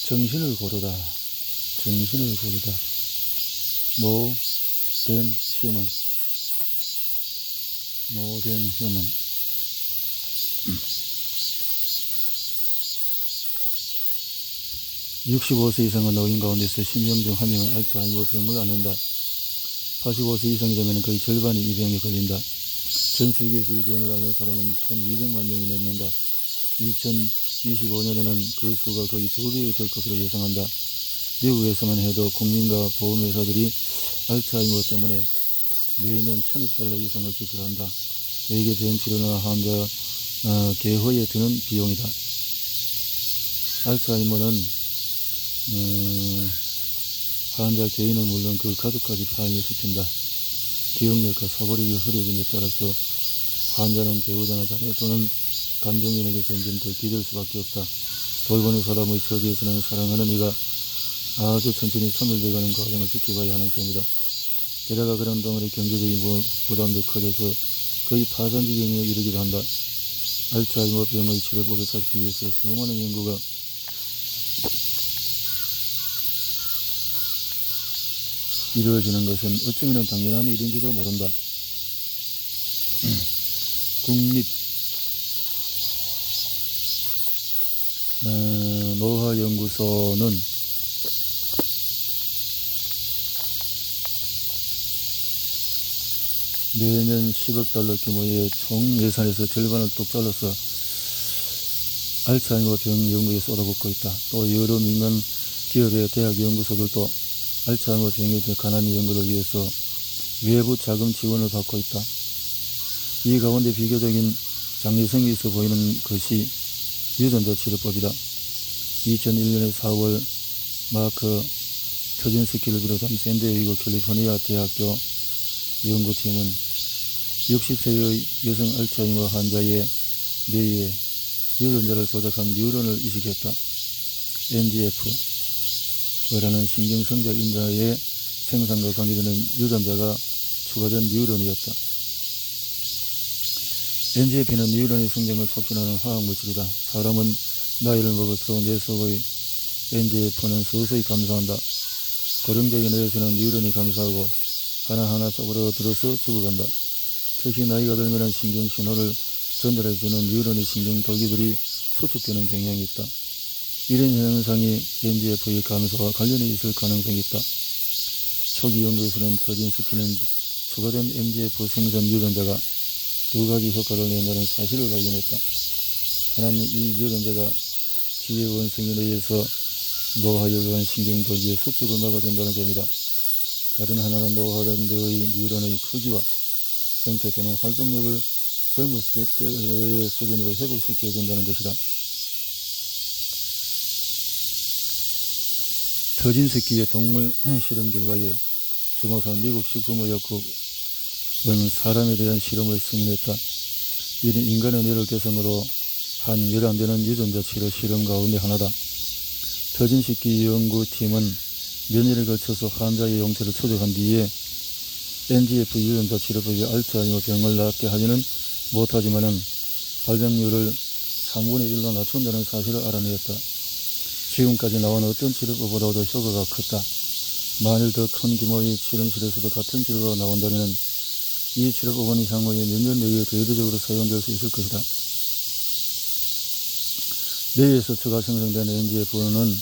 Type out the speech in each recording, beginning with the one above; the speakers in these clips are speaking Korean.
정신을 고르다. 정신을 고르다. 모던 휴먼. 모던 휴먼. 65세 이상의 노인 가운데서 10명 중 1명은 알츠하이머 병을 앓는다. 85세 이상이 되면 거의 절반이 이 병에 걸린다. 전 세계에서 이 병을 앓는 사람은 1200만 명이 넘는다. 2025년에는 그 수가 거의 2배에 될 것으로 예상한다. 미국에서만 해도 국민과 보험회사들이 알츠하이머 때문에 매년 $1000억 이상을 지출한다. 대개 병치료나 환자 개허에 드는 비용이다. 알츠하이머는 환자 개인은 물론 그 가족까지 파괴시킨다. 기억력과 사고력이 흐려짐에 따라서 환자는 배우자나 자녀 또는 감정인에게 점점 더 기댈 수밖에 없다. 돌보는 사람의 처지에서는 사랑하는 이가 아주 천천히 소멸되어가는 과정을 지켜봐야 하는 셈이다. 게다가 그런 동안의 경제적인 부담도 커져서 거의 파산 지경에 이르기도 한다. 알츠하이머 병의 치료법을 찾기 위해서 수많은 연구가 이루어지는 것은 어쩌면 당연한 일인지도 모른다. 국립 노화연구소는 매년 $10억 규모의 총 예산에서 절반을 뚝 잘라서 알츠하이머 병 연구에 쏟아붓고 있다. 또 여러 민간 기업의 대학 연구소들도 알츠하이머 병에 관한 연구를 위해서 외부 자금 지원을 받고 있다. 이 가운데 비교적인 장래성이 있어 보이는 것이 유전자 치료법이다. 2001년에 4월 마크 터진스키를 비롯한 샌디에이고 캘리포니아 대학교 연구팀은 60세의 여성 알츠하이머 환자의 뇌에 유전자를 조작한 뉴런을 이식했다. NGF라는 신경성장 인자의 생산과 관계되는 유전자가 추가된 뉴런이었다. NGF는 뉴런의 성장을 촉진하는 화학물질이다. 사람은 나이를 먹을수록 뇌 속의 NGF는 서서히 감소한다. 고령자의 뇌에서는 뉴런이 감소하고 하나하나 쪼그러들어서 죽어간다. 특히 나이가 들면 신경신호를 전달해주는 뉴런의 신경돌기들이 수축되는 경향이 있다. 이런 현상이 NGF의 감소와 관련이 있을 가능성이 있다. 초기 연구에서는 터진스키는 추가된 NGF 생산 유전자가 2가지 효과를 낸다는 사실을 발견했다. 하나는 이 유전자가 지혜 원성에 의해서 노화에 의한 신경돌기의 수축을 막아준다는 점이다. 다른 하나는 노화된 뇌의 뉴런의 크기와 형태 또는 활동력을 젊었을 때의 수준으로 회복시켜준다는 것이다. 터진스키의 동물 실험 결과에 주목한 미국 식품의약국은 사람에 대한 실험을 승인했다. 이는 인간의 뇌를 대상으로 한 11대는 유전자 치료 실험 가운데 하나다. 터진스키 연구팀은 몇 년에 걸쳐서 환자의 용체를 초적한 뒤에 NGF 유전자 치료법이 알츠하이머 병을 낫게 하지는 못하지만은 발병률을 3분의 1로 낮춘다는 사실을 알아내었다. 지금까지 나온 어떤 치료법보다도 효과가 컸다. 만일 더 큰 규모의 실험실에서도 같은 결과가 나온다면 이 치료법은 향후에 몇 년 내에 더 의도적으로 사용될 수 있을 것이다. 뇌에서 추가 생성된 NGF는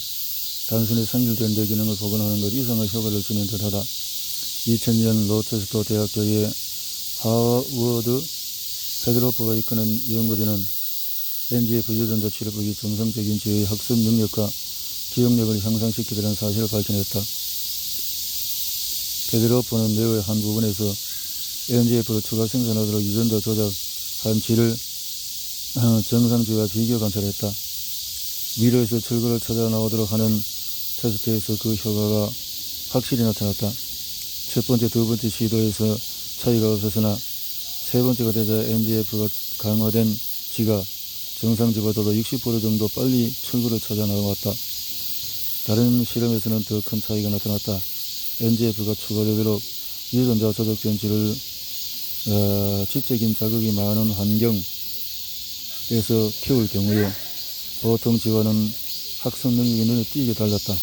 단순히 상실된 뇌 기능을 복원하는 것 이상의 효과를 지닌 듯하다. 2000년 로체스터 대학교의 하워드 페드로프가 이끄는 연구진은 NGF 유전자 치료법이 정상적인 지의 학습 능력과 기억력을 향상시키려는 사실을 밝혀냈다. 페드로프는 뇌의 한 부분에서 NGF를 추가 생산하도록 유전자 조작한 질을 정상지와 비교 관찰했다. 미래에서 철거를 찾아 나오도록 하는 테스트에서 그 효과가 확실히 나타났다. 첫 번째, 두 번째 시도에서 차이가 없었으나 세 번째가 되자 NGF가 강화된 지가 정상지보다도 60% 정도 빨리 철거를 찾아 나왔다. 다른 실험에서는 더 큰 차이가 나타났다. NGF가 추가되도록 유전자 조작된 질을 지적인 자극이 많은 환경에서 키울 경우에 보통 지와는 학습 능력이 눈에 띄게 달랐다.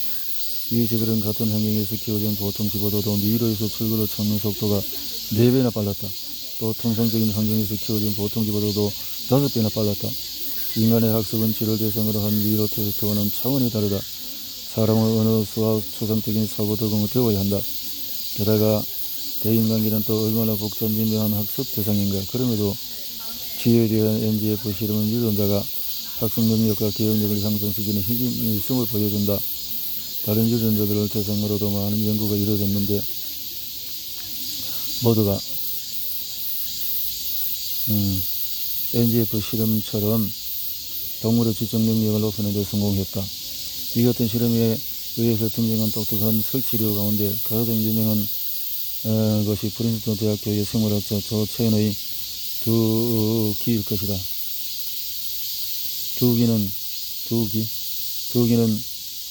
이 쥐들은 같은 환경에서 키워진 보통 쥐보다도 미로에서 출구를 찾는 속도가 4배나 빨랐다. 또 통상적인 환경에서 키워진 보통 쥐보다도 5배나 빨랐다. 인간의 학습은 쥐를 대상으로 한 미로 테스트와는 차원이 다르다. 사람은 언어, 수학, 추상적인 사고 등을 배워야 한다. 게다가 대인관계는 또 얼마나 복잡 미묘한 학습 대상인가. 그럼에도 쥐에 대한 NGF 실험은 유전자가 학습 능력과 기억력을 향상시키는 힘을 보여준다. 다른 유전자들을 대상으로도 많은 연구가 이루어졌는데 모두가 NGF 실험처럼 동물의 지적 능력을 높이는 데 성공했다. 이 같은 실험에 의해서 등장한 독특한 설치류 가운데 가장 유명한 것이 프린스턴 대학교의 생물학자 조 체인의 두기일 것이다. 두기는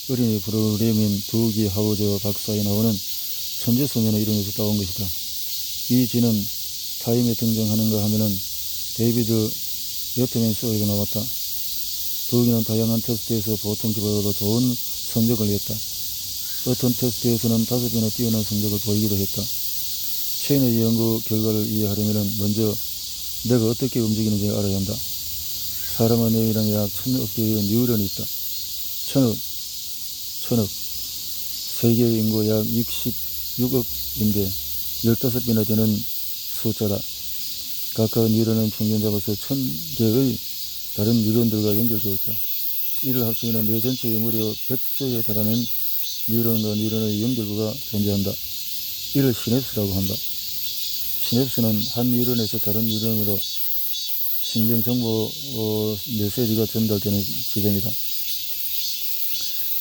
어린이 프로그램인 두기 하우저 박사에 나오는 천재소년의 이름에서 따온 것이다. 이 쥐는 타임에 등장하는가 하면은 데이비드 레트맨쇼에도 나왔다. 두기는 다양한 테스트에서 보통 쥐보다도 좋은 성적을 냈다. 어떤 테스트에서는 5배나 뛰어난 성적을 보이기도 했다. 체인의 연구 결과를 이해하려면 먼저 내가 어떻게 움직이는지 알아야 한다. 사람의 뇌에는 약 1000억 개의 뉴런이 있다. 1000억. 세계 인구 약 66억인데 15배나 되는 숫자다. 각각 뉴런은 평균 잡아서 1000개의 다른 뉴런들과 연결되어 있다. 이를 합치면 뇌 전체에 무려 100조에 달하는 뉴런과 뉴런의 연결부가 존재한다. 이를 시냅스라고 한다. 시냅스는 한 뉴런에서 다른 뉴런으로 신경정보 메시지가 전달되는 지점이다.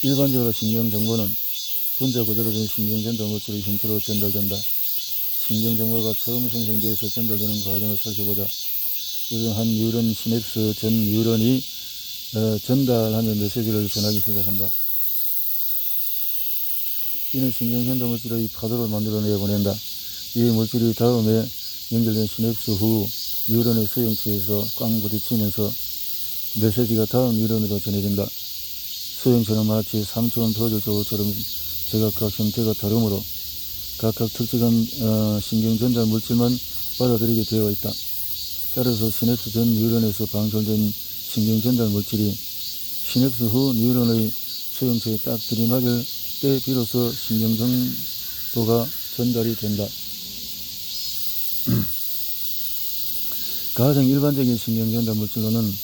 일반적으로 신경정보는 분자 구조로 된 신경전달 물질의 형태로 전달된다. 신경정보가 처음 생성되어서 전달되는 과정을 살펴보자. 우선 한 뉴런 시냅스 전 뉴런이 전달하면 메시지를 전하기 시작한다. 이는 신경전달 물질의 파도를 만들어내어 보낸다. 이 물질이 다음에 연결된 시냅스 후 뉴런의 수용체에서 꽝 부딪히면서 메시지가 다음 뉴런으로 전해진다. 수용체는 마치 3차원 퍼즐 조각처럼 제각각 형태가 다르므로 각각 특정한 신경전달 물질만 받아들이게 되어 있다. 따라서 시냅스 전 뉴런에서 방출된 신경전달 물질이 시냅스 후 뉴런의 수용체에 딱 들이맞을 때 비로소 신경정보가 전달이 된다. 가장 일반적인 신경전달 물질로는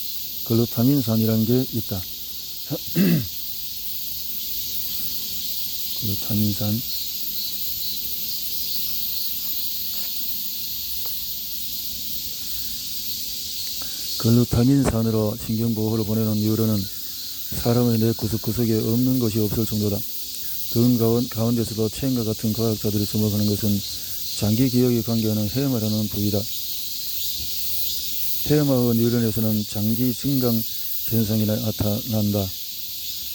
글루타민산이라는 게 있다. 글루타민산. 글루타민산으로 신경보호를 보내는 뉴런은 사람의 뇌 구석구석에 없는 것이 없을 정도다. 그 가운데서도 체인과 같은 과학자들이 주목하는 것은 장기 기억에 관계하는 헤마라는 부위다. 헤마의 뉴런에서는 장기 증강 현상이 나타난다.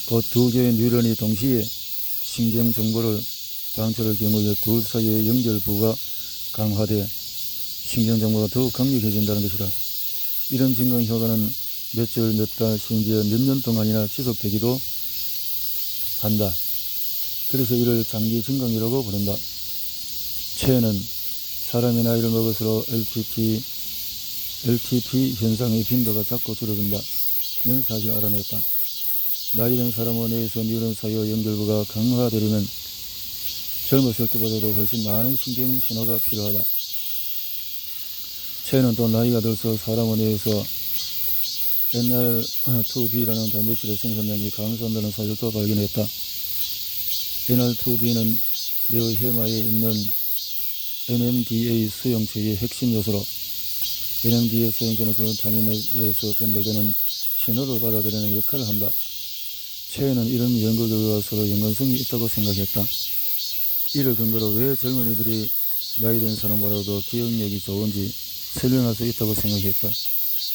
곧 두 개의 뉴런이 동시에 신경 정보를 방출할 경우에 둘 사이의 연결부가 강화돼 신경 정보가 더욱 강력해진다는 것이다. 이런 증강 효과는 몇 절, 몇 달, 심지어 몇 년 동안이나 지속되기도 한다. 그래서 이를 장기 증강이라고 부른다. 체는 사람이 나이를 먹을수록 LTP 현상의 빈도가 자꾸 줄어든다는 사실을 알아냈다. 나이든 사람의 뇌에서 뉴런 사이의 연결부가 강화되려면 젊었을 때보다도 훨씬 많은 신경 신호가 필요하다. 체는 또 나이가 들수록 사람의 뇌에서 NR2B라는 단백질의 생산량이 감소한다는 사실도 발견했다. NR2B는 뇌의 해마에 있는 NMDA 수용체의 핵심 요소로 NMDA 수용체는 글루타민에서 전달되는 신호를 받아들이는 역할을 한다. 체는 이런 연구 결과가 서로 연관성이 있다고 생각했다. 이를 근거로 왜 젊은이들이 나이든 사람보다도 기억력이 좋은지 설명할 수 있다고 생각했다.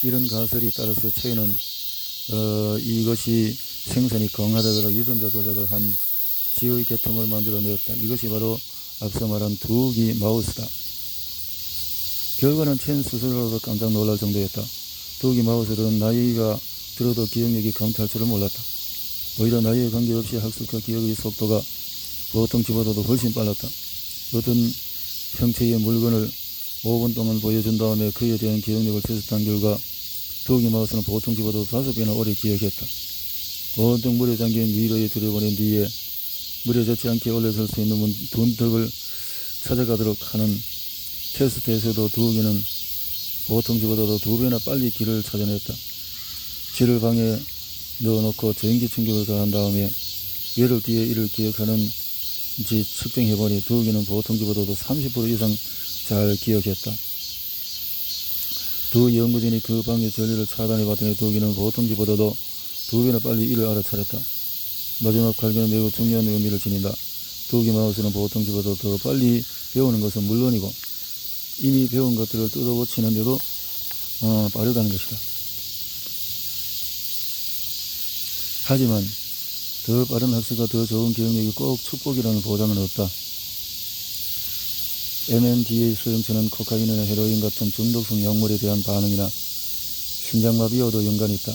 이런 가설이 따라서 체는 이것이 생선이 강하다더라 유전자 조작을 한 쥐의 계통을 만들어내었다. 이것이 바로 앞서 말한 두기 마우스다. 결과는 체는 스스로도 깜짝 놀랄 정도였다. 두기 마우스들은 나이가 들어도 기억력이 감퇴할 줄을 몰랐다. 오히려 나이에 관계없이 학습과 기억의 속도가 보통 집보다도 훨씬 빨랐다. 어떤 형체의 물건을 5분 동안 보여준 다음에 그에 대한 기억력을 테스트한 결과 도우기 마우스는 보통 집보다도 5배나 오래 기억했다. 온통 물에 잠긴 미러에 들여보낸 뒤에 물에 젖지 않게 올려설 수 있는 문턱을 찾아가도록 하는 테스트에서도 도우기는 보통 집보다도 2배나 빨리 길을 찾아냈다. 지를 방에 넣어놓고 전기 충격을 가한 다음에 열흘 뒤에 이를 기억하는지 측정해보니 도우기는 보통 집보다도 30% 이상 잘 기억했다. 두 연구진이 그 방의 전류를 차단해봤더니 도우기는 보통 집보다도 2배나 빨리 이를 알아차렸다. 마지막 발견은 매우 중요한 의미를 지닌다. 도우기 마우스는 보통 집보다 더 빨리 배우는 것은 물론이고 이미 배운 것들을 뜯어고치는데도 빠르다는 것이다. 하지만 더 빠른 학습과 더 좋은 기억력이 꼭 축복이라는 보장은 없다. MNDA 수용체는 코카인이나 헤로인 같은 중독성 약물에 대한 반응이나 심장마비와도 연관이 있다.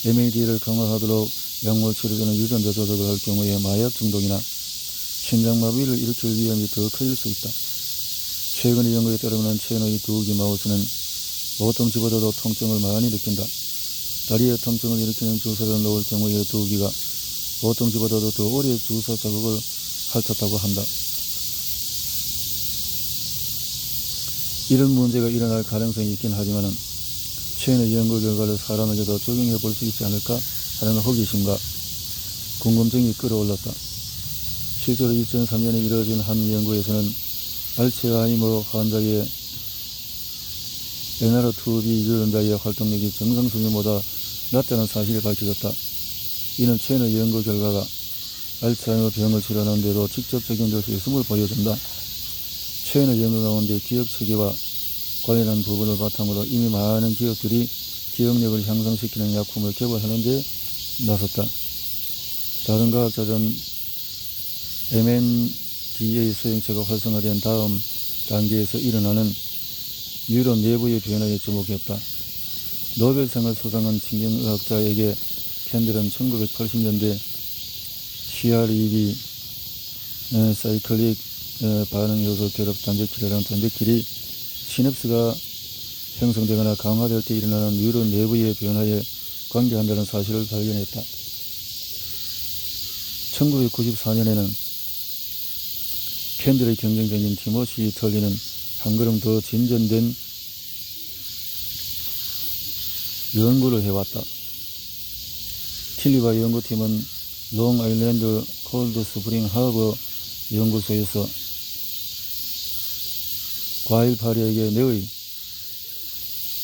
MNDA를 강화하도록 약물 치료제는 유전자 조작을 할 경우에 마약 중독이나 심장마비를 일으킬 위험이 더 커질 수 있다. 최근의 연구에 따르면 체너의 도우기 마우스는 보통 집보다도 통증을 많이 느낀다. 다리에 통증을 일으키는 주사를 놓을 경우에 도우기가 보통 집보다도 더 오래 주사 자극을 핥았다고 한다. 이런 문제가 일어날 가능성이 있긴 하지만 최근의 연구 결과를 사람에게도 적용해 볼 수 있지 않을까 하는 호기심과 궁금증이 끌어올랐다. 실제로 2003년에 이뤄진 한 연구에서는 알츠하이머 환자의 NR2B 유전자의 활동력이 정상 수준보다 낮다는 사실이 밝혀졌다. 이는 최근의 연구 결과가 알츠하이머 병을 치료하는 데도 직접 적용될 수 있음을 보여준다. 최근의 연구 가운데 기억 체계와 관련한 부분을 바탕으로 이미 많은 기업들이 기억력을 향상시키는 약품을 개발하는 데 나섰다. 다른 과학자들은 MNDA 수용체가 활성화된 다음 단계에서 일어나는 뉴런 내부의 변화에 주목했다. 노벨상을 수상한 신경의학자에게 캔들은 1980년대 CREB 사이클릭 반응 요소 결합 단백질이라는 단백질이 시냅스가 형성되거나 강화될 때 일어나는 뉴런 내부의 변화에 관계한다는 사실을 발견했다. 1994년에는 캔들의 경쟁자인 티모시 털리는 한 걸음 더 진전된 연구를 해왔다. 틸리바 연구팀은 롱 아일랜드 콜드 스프링 하버 연구소에서 과일 파리에게 뇌의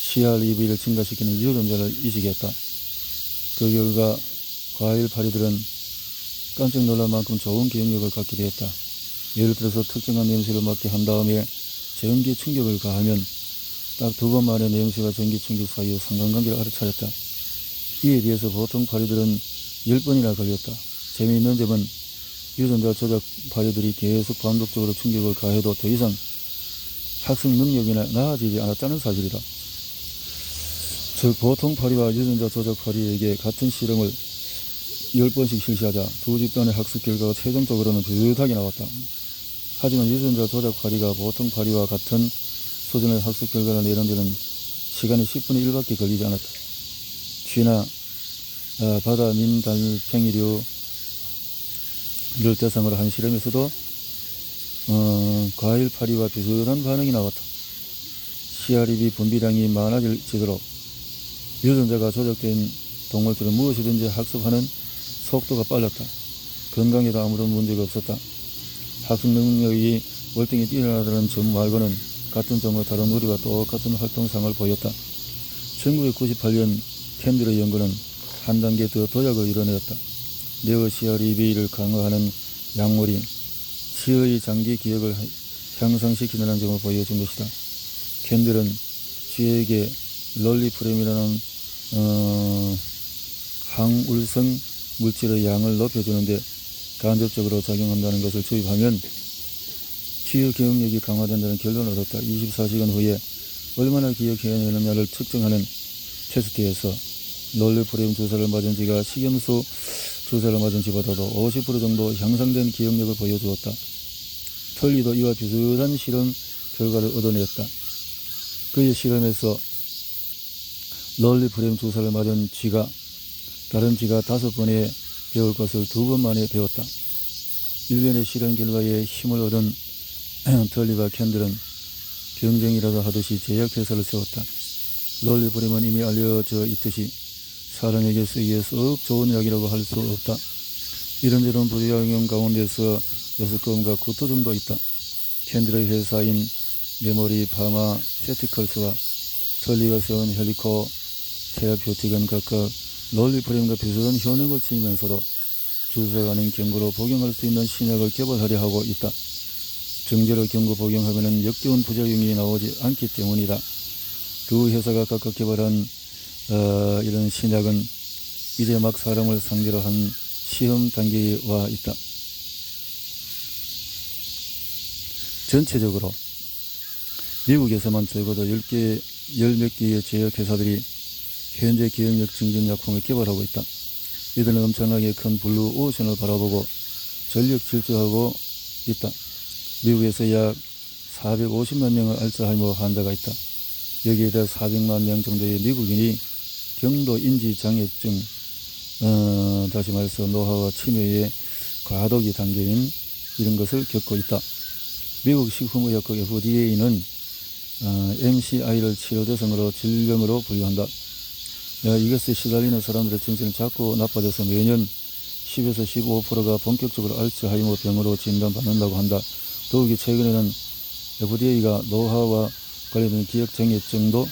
CREB를 증가시키는 유전자를 이식했다. 그 결과 과일 파리들은 깜짝 놀랄 만큼 좋은 기억력을 갖게 되었다. 예를 들어서 특정한 냄새를 맡게 한 다음에 전기 충격을 가하면 딱 2번 만에 냄새와 전기 충격 사이의 상관관계를 알아차렸다. 이에 비해서 보통 파리들은 10번이나 걸렸다. 재미있는 점은 유전자 조작 파리들이 계속 반복적으로 충격을 가해도 더 이상 학습 능력이나 나아지지 않았다는 사실이다. 즉 보통 파리와 유전자 조작 파리에게 같은 실험을 10번씩 실시하자 두 집단의 학습 결과가 최종적으로는 비슷하게 나왔다. 하지만 유전자 조작 파리가 보통 파리와 같은 수준의 학습 결과를 내는 데는 시간이 10분의 1밖에 걸리지 않았다. 쥐나 바다 민달팽이류를 대상으로 한 실험에서도 과일 파리와 비슷한 반응이 나왔다. CREB 분비량이 많아지도록 유전자가 조작된 동물들은 무엇이든지 학습하는 속도가 빨랐다. 건강에도 아무런 문제가 없었다. 학습 능력이 월등히 뛰어나다는 점 말고는 같은 종과 다른 우리와 똑같은 활동상을 보였다. 1998년 캔들의 연구는 한 단계 더 도약을 이뤄내었다. 네오 CREB를 강화하는 약물이 치의 장기 기억을 향상시키는 점을 보여준 것이다. 캔들은 쥐에게 롤리프렘이라는 항울성 물질의 양을 높여주는데 간접적으로 작용한다는 것을 주입하면 쥐의 기억력이 강화된다는 결론을 얻었다. 24시간 후에 얼마나 기억해내느냐를 측정하는 테스트에서 롤리프렘 주사를 맞은 쥐가 식염수 주사를 맞은 집보다도 50% 정도 향상된 기억력을 보여주었다. 털리도 이와 비슷한 실험 결과를 얻어냈다. 그의 실험에서 롤리프레임 주사를 맞은 쥐가 다른 쥐가 5번에 배울 것을 2번 만에 배웠다. 일련의 실험 결과에 힘을 얻은 털리와 캔들은 경쟁이라도 하듯이 제약회사를 세웠다. 롤리프레임은 이미 알려져 있듯이 사람에게 쓰기에 썩 좋은 약이라고 할 수 없다. 이런저런 부작용 가운데서 메스컴과 구토 정도 있다. 캔들의 회사인 메모리 파마세티컬스와 털리가 세운 헬리코 테라퓨틱은 각각 롤리프레임과 비슷한 효능을 지니면서도 주사가는 경구로 복용할 수 있는 신약을 개발하려 하고 있다. 정제로 경구 복용하면 역겨운 부작용이 나오지 않기 때문이다. 두 회사가 각각 개발한 이런 신약은 이제 막 사람을 상대로 한 시험 단계에 와 있다. 전체적으로 미국에서만 적어도 10몇 개의 제약회사들이 현재 기억력 증진 약품을 개발하고 있다. 이들은 엄청나게 큰 블루 오션을 바라보고 전력 질주하고 있다. 미국에서 약 450만 명의 알츠하이머 환자가 있다. 여기에 대해 400만 명 정도의 미국인이 경도 인지 장애증, 다시 말해서 노화와 치매의 과도기 단계인 이런 것을 겪고 있다. 미국 식품의약국 FDA는 MCI를 치료 대상으로 질병으로 분류한다. 이것에 시달리는 사람들의 정신이 자꾸 나빠져서 매년 10에서 15%가 본격적으로 알츠하이머 병으로 진단받는다고 한다. 더욱이 최근에는 FDA가 노화와 관련된 기억장애증도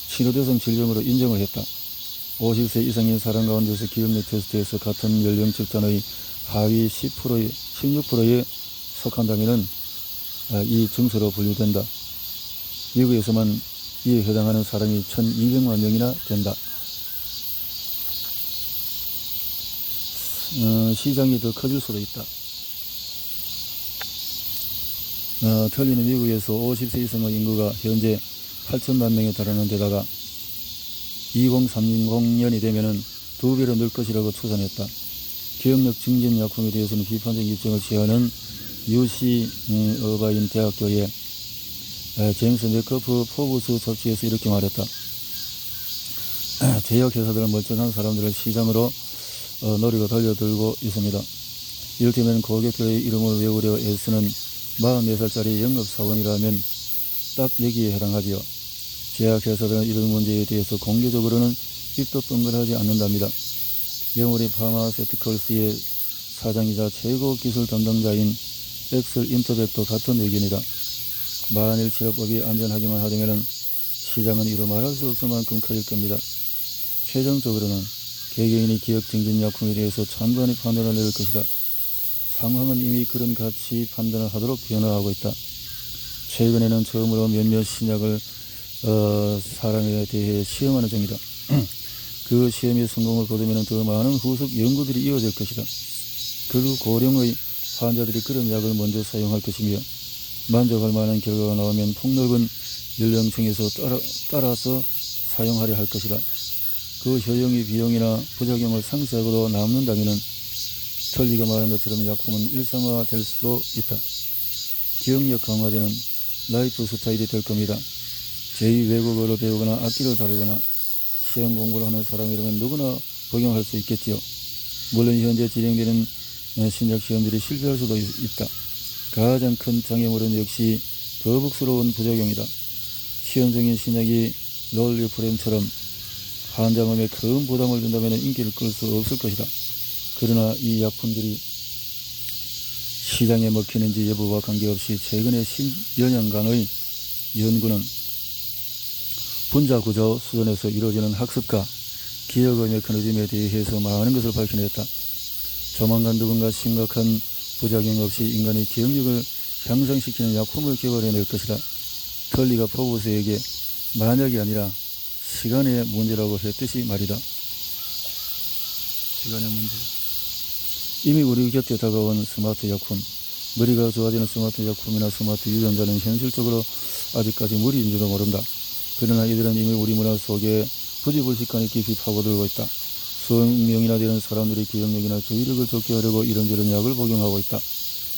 치료대상 질병으로 인정을 했다. 50세 이상인 사람 가운데서 기억력 테스트에서 같은 연령 집단의 하위 16%에 속한다면 이 증세로 분류된다. 미국에서만 이에 해당하는 사람이 1200만 명이나 된다. 시장이 더 커질 수도 있다. 털리는 미국에서 50세 이상의 인구가 현재 8천만 명에 달하는 데다가 2030년이 되면은 2배로 늘 것이라고 추산했다. 기억력 증진 약품에 대해서는 비판적 입장을 취하는 UC 어바인 대학교의 제임스 메커프 포브스 잡지에서 이렇게 말했다. 제약회사들은 멀쩡한 사람들을 시장으로 노리고 달려들고 있습니다. 이를테면 고객들의 이름을 외우려 애쓰는 44살짜리 영업사원이라면 딱 여기에 해당하지요. 제약회사들은 이런 문제에 대해서 공개적으로는 입도 뻥끗하지 않는답니다. 메모리 파마세티컬스의 사장이자 최고 기술 담당자인 엑셀 인터백도 같은 의견이다. 만일 치료법이 안전하기만 하다면 시장은 이루 말할 수 없을 만큼 커질 겁니다. 최종적으로는 개개인이 기억 증진 약품에 대해서 찬반의 판단을 내릴 것이다. 상황은 이미 그런 가치 판단을 하도록 변화하고 있다. 최근에는 처음으로 몇몇 신약을 사람에 대해 시험하는 중이다. 그 시험의 성공을 거두면 더 많은 후속 연구들이 이어질 것이다. 그 고령의 환자들이 그런 약을 먼저 사용할 것이며 만족할 만한 결과가 나오면 폭넓은 연령층에서 따라서 사용하려 할 것이다. 그 효용이 비용이나 부작용을 상쇄하고도 남는다면 털리가 말한 것처럼 약품은 일상화될 수도 있다. 기억력 강화되는 라이프 스타일이 될 겁니다. 제2외국어를 배우거나 악기를 다루거나 시험 공부를 하는 사람이라면 누구나 복용할 수 있겠지요. 물론 현재 진행되는 신약 시험들이 실패할 수도 있다. 가장 큰 장애물은 역시 거북스러운 부작용이다. 시험 중인 신약이 롤리프레임처럼 환자 몸에 큰 부담을 준다면 인기를 끌 수 없을 것이다. 그러나 이 약품들이 시장에 먹히는지 여부와 관계없이 최근에 10여 년간의 연구는 분자구조 수준에서 이루어지는 학습과 기억의 메커니즘에 대해서 많은 것을 밝혀냈다. 조만간 누군가 심각한 부작용 없이 인간의 기억력을 향상시키는 약품을 개발해낼 것이다. 털리가 포브스에게 만약이 아니라 시간의 문제라고 했듯이 말이다. 시간의 문제. 이미 우리 곁에 다가온 스마트 약품, 머리가 좋아지는 스마트 약품이나 스마트 유전자는 현실적으로 아직까지 무리인지도 모른다. 그러나 이들은 이미 우리 문화 속에 부지불식간에 깊이 파고들고 있다. 수명이나 되는 사람들의 기억력이나 주의력을 좋게 하려고 이런저런 약을 복용하고 있다.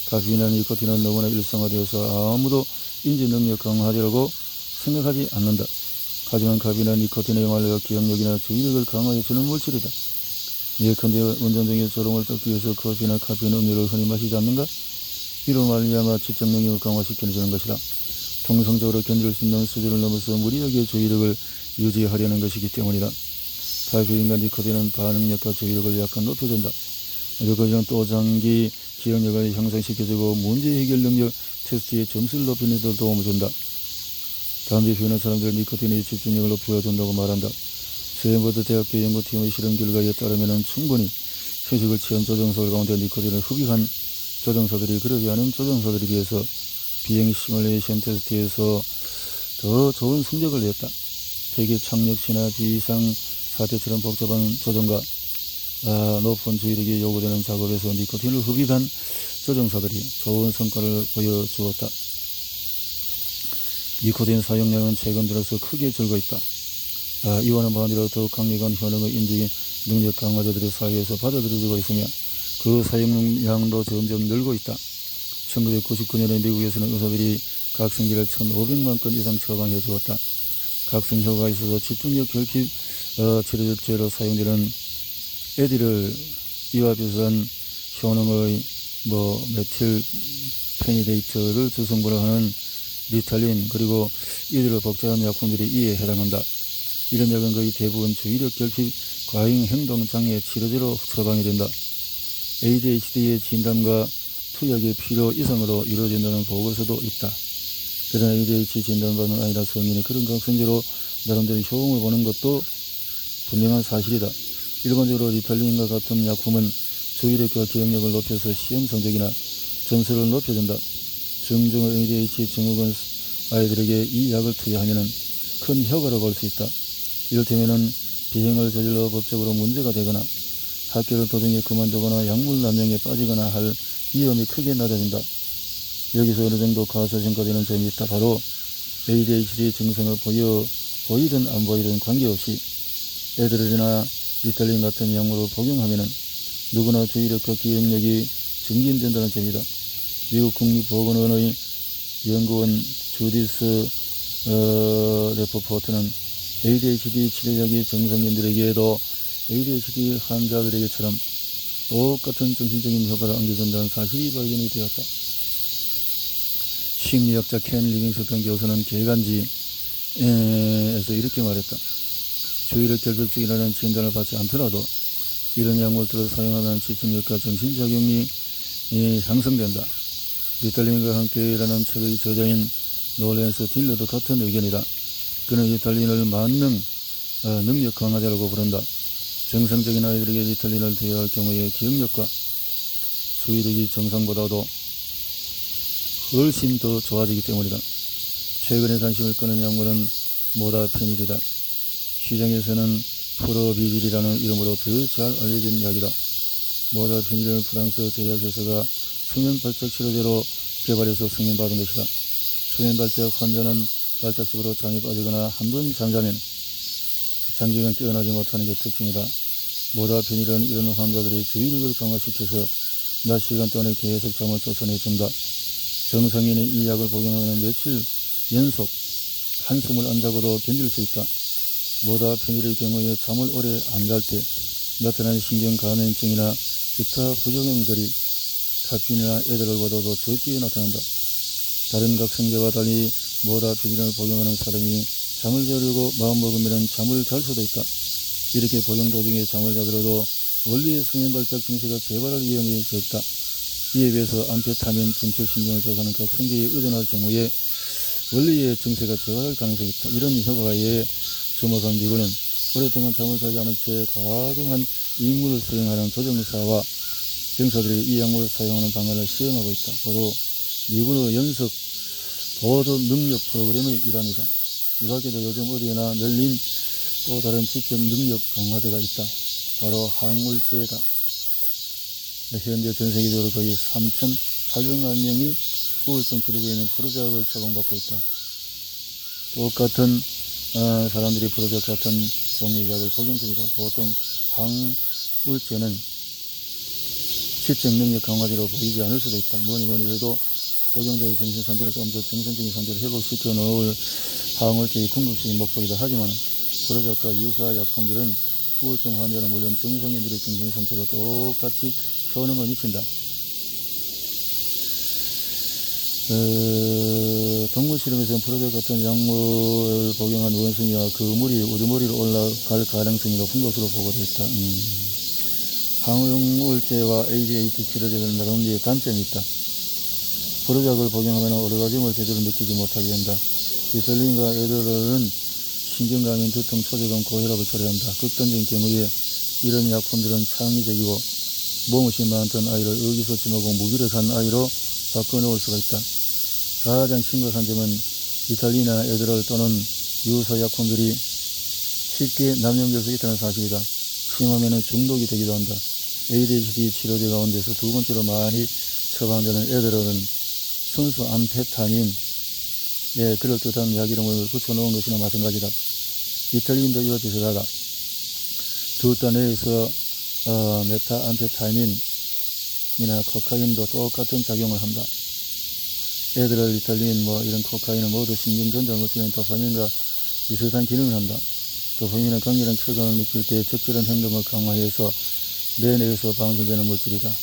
카페인이나 니코틴은 너무나 일상화되어서 아무도 인지 능력 강화하려고 생각하지 않는다. 하지만 카페인이나 니코틴이야말로 기억력이나 주의력을 강화해주는 물질이다. 예컨대 운전 중에 졸음을 쫓기 위해서 커피나 카페인 음료를 흔히 마시지 않는가? 이로 말미암아 지적 능력을 강화시켜주는 것이다. 통상적으로 견딜 수 있는 수준을 넘어서 무리하게 주의력을 유지하려는 것이기 때문이다. 카페인과 니코틴은 반응력과 주의력을 약간 높여준다. 그것은 또 장기 기억력을 향상시켜주고 문제 해결 능력 테스트의 점수를 높이는 데 도움을 준다. 담배 피우는 사람들 니코틴이 집중력을 높여준다고 말한다. 스탠퍼드 대학교 연구팀의 실험 결과에 따르면 충분히 휴식을 취한 조정사들 가운데 니코틴을 흡입한 조정사들이 그러지 않은 조정사들에 비해서 비행 시뮬레이션 테스트에서 더 좋은 성적을 냈다. 폐기 착륙시나 비상 사태처럼 복잡한 조정과 높은 주의력이 요구되는 작업에서 니코틴을 흡입한 조정사들이 좋은 성과를 보여주었다. 니코틴 사용량은 최근 들어서 크게 줄고 있다. 이와는 반대로 더욱 강력한 효능의 인지 능력 강화자들의 사회에서 받아들여지고 있으며 그 사용량도 점점 늘고 있다. 1999년에 미국에서는 의사들이 각성기를 1,500만 건 이상 처방해 주었다. 각성 효과가 있어서 집중력 결핍 치료제로 사용되는 에디를 이와 비슷한 효능의 메틸 페니데이트를 주성분을 하는 리탈린 그리고 이들의 복잡한 약품들이 이에 해당한다. 이런 약은 거의 대부분 주의력 결핍 과잉 행동 장애 치료제로 처방이 된다. ADHD의 진단과 투약의 필요 이상으로 이루어진다는 보고서도 있다. 그러나 ADHD 진단받는 아이나 성인이 그런 각성제로 나름대로 효용을 보는 것도 분명한 사실이다. 일반적으로 리탈린과 같은 약품은 주의력과 기억력을 높여서 시험 성적이나 점수를 높여준다. 정중의 ADHD 증후군 아이들에게 이 약을 투여하면 큰 효과를 볼 수 있다. 이를테면 비행을 저질러 법적으로 문제가 되거나 학교를 도중에 그만두거나 약물 남용에 빠지거나 할 위험이 크게 낮아진다. 여기서 어느 정도 가소증가되는 점이 있다. 바로 ADHD 증상을 보이든 안 보이든 관계없이 에드렐이나 리탈린 같은 약물을 복용하면 누구나 주의력과 기억력이 증진된다는 점이다. 미국 국립보건원의 연구원 주디스 레포포트는 ADHD 치료약이 정상인들에게도 ADHD 환자들에게처럼 똑같은 정신적인 효과를 안겨준다는 사실이 발견이 되었다. 심리학자 켄 리빙스턴 교수는 개간지에서 이렇게 말했다. 주의력 결핍증이라는 진단을 받지 않더라도 이런 약물들을 사용하면 집중력과 정신작용이 향상된다. 리탈린과 함께라는 책의 저자인 노렌스 딜러도 같은 의견이다. 그는 리탈린을 만능 능력 강화자라고 부른다. 정상적인 아이들에게 리탈린을 투여할 경우에 기억력과 주의력이 정상보다도 훨씬 더 좋아지기 때문이다. 최근에 관심을 끄는 약물은 모다피닐이다. 시장에서는 프로비질이라는 이름으로 더 잘 알려진 약이다. 모다피닐은 프랑스 제약회사가 수면발작 치료제로 개발해서 승인받은 것이다. 수면발작 환자는 발작적으로 잠이 빠지거나 한 번 잠자면 장기간 깨어나지 못하는 게 특징이다. 모다피닐은 이런 환자들의 주의력을 강화시켜서 낮 시간 동안에 계속 잠을 쫓아내준다. 정상인이 이 약을 복용하면 며칠 연속 한숨을 안 자고도 견딜 수 있다. 모다피닐의 경우에 잠을 오래 안 잘 때 나타나는 신경감염증이나 기타 부작용들이 카페인이나 에드렐보다도 적게 나타난다. 다른 각성제와 달리 모다피닐을 복용하는 사람이 잠을 자려고 마음먹으면 잠을 잘 수도 있다. 이렇게 복용 도중에 잠을 자더라도 원리의 수면발작 증세가 재발할 위험이 적다. 이에 비해서 암페타민 중추신경을 조사하는 각성제에 의존할 경우에 원리의 증세가 재발할 가능성이 있다. 이런 효과에 주목한 미국은 오랫동안 잠을 자지 않은 채 과도한 약물을 수행하는 조정사와 병사들이 이 약물을 사용하는 방안을 시험하고 있다. 바로 미국의 연속 보도 능력 프로그램의 일환이다. 이 밖에도 요즘 어디에나 널린 또 다른 지적 능력 강화제가 있다. 바로 항울제다. 현재 전 세계적으로 거의 3,800만 명이 우울증 치료제에 있는 프로작을 처방받고 있다. 똑같은 사람들이 프로작 같은 종류의 약을 복용 중이다. 보통 항우울제는 지적 능력 강화제로 보이지 않을 수도 있다. 뭐니 해도 복용자의 정신 상태를 좀 더 정상적인 상태를 회복시켜 놓을 항우울제의 궁극적인 목적이다. 하지만 프로작과 유사 약품들은 우울증 환자는 물론 정성인들의 정신 상태도 똑같이 효능을 미친다. 동물 실험에서는 프로작 같은 약물을 복용한 원숭이와 그 물이 우두머리로 올라갈 가능성이 높은 것으로 보고됐다. 항우울제와 ADHD 치료제는 나름대로의 단점이 있다. 프로작을 복용하면 오르가즘을 제대로 느끼지 못하게 된다. 리탈린과 에드럴은 신경감인, 두통, 초조감, 고혈압을 초래한다. 극단적인 경우에 이런 약품들은 창의적이고 몸없이 많던 아이를 의기소침하고 무기력한 아이로 바꿔놓을 수가 있다. 가장 심각한 점은 리탈린이나 에드럴 또는 유사 약품들이 쉽게 남용될 수 있다는 사실이다. 심하면 중독이 되기도 한다. ADHD 치료제 가운데서 두 번째로 많이 처방되는 에드럴은 순수 암페타민, 그럴듯한 약 이름을 붙여놓은 것이나 마찬가지다. 리탈린도 이와 비슷하다. 두 단에서 메타암페타민이나 코카인도 똑같은 작용을 한다. 에드럴, 리탈린, 이런 코카인은 모두 신경전달 물질인 도파민과 비슷한 기능을 한다. 도파민은 강렬한 쾌감을 느낄 때 적절한 행동을 강화해서 뇌내에서 방출되는 물질이다.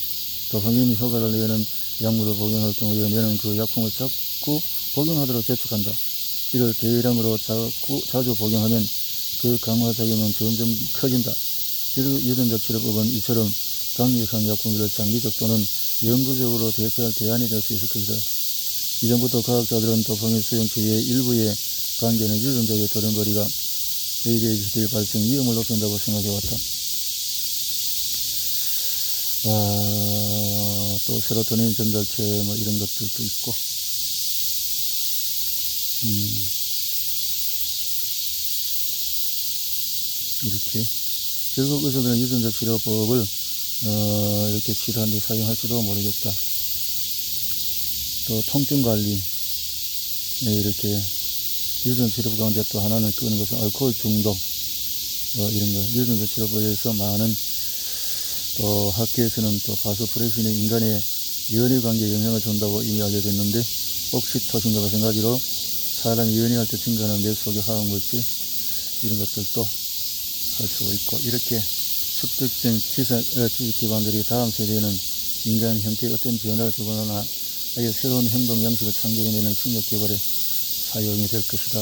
도파민 효과를 내는 약물을 복용할 경우에 뇌는 그 약품을 자꾸 복용하도록 재촉한다. 이를 대량으로 자주 복용하면 그 강화작용은 점점 커진다. 유전자 치료법은 이처럼 강력한 약품들을 장기적 또는 영구적으로 대체할 대안이 될 수 있을 것이다. 이전부터 과학자들은 도파민 수용체의 일부의 관계는 유전자의 돌연거리가 ADHD 발생 위험을 높인다고 생각해왔다. 또 세로토닌 전달체 이런 것들도 있고, 이렇게 결국 의사들은 유전자 치료법을 이렇게 치료하는 데 사용할지도 모르겠다. 또 통증 관리, 이렇게 유전자 치료법 가운데 또 하나는 끄는 것은 알코올 중독, 이런 거. 유전자 치료법에서 많은 또 학계에서는 또 바소프레신이 인간의 연애 관계에 영향을 준다고 이미 알려졌는데, 옥시토신과 마찬가지로 사람이 연애할 때 증가하는 뇌 속의 화학물질, 이런 것들도 할 수가 있고, 이렇게 습득된 지식 기반들이 다음 세대에는 인간 형태에 어떤 변화를 주거나 아예 새로운 행동 양식을 창조해내는 신력 개발에 사용이 될 것이다.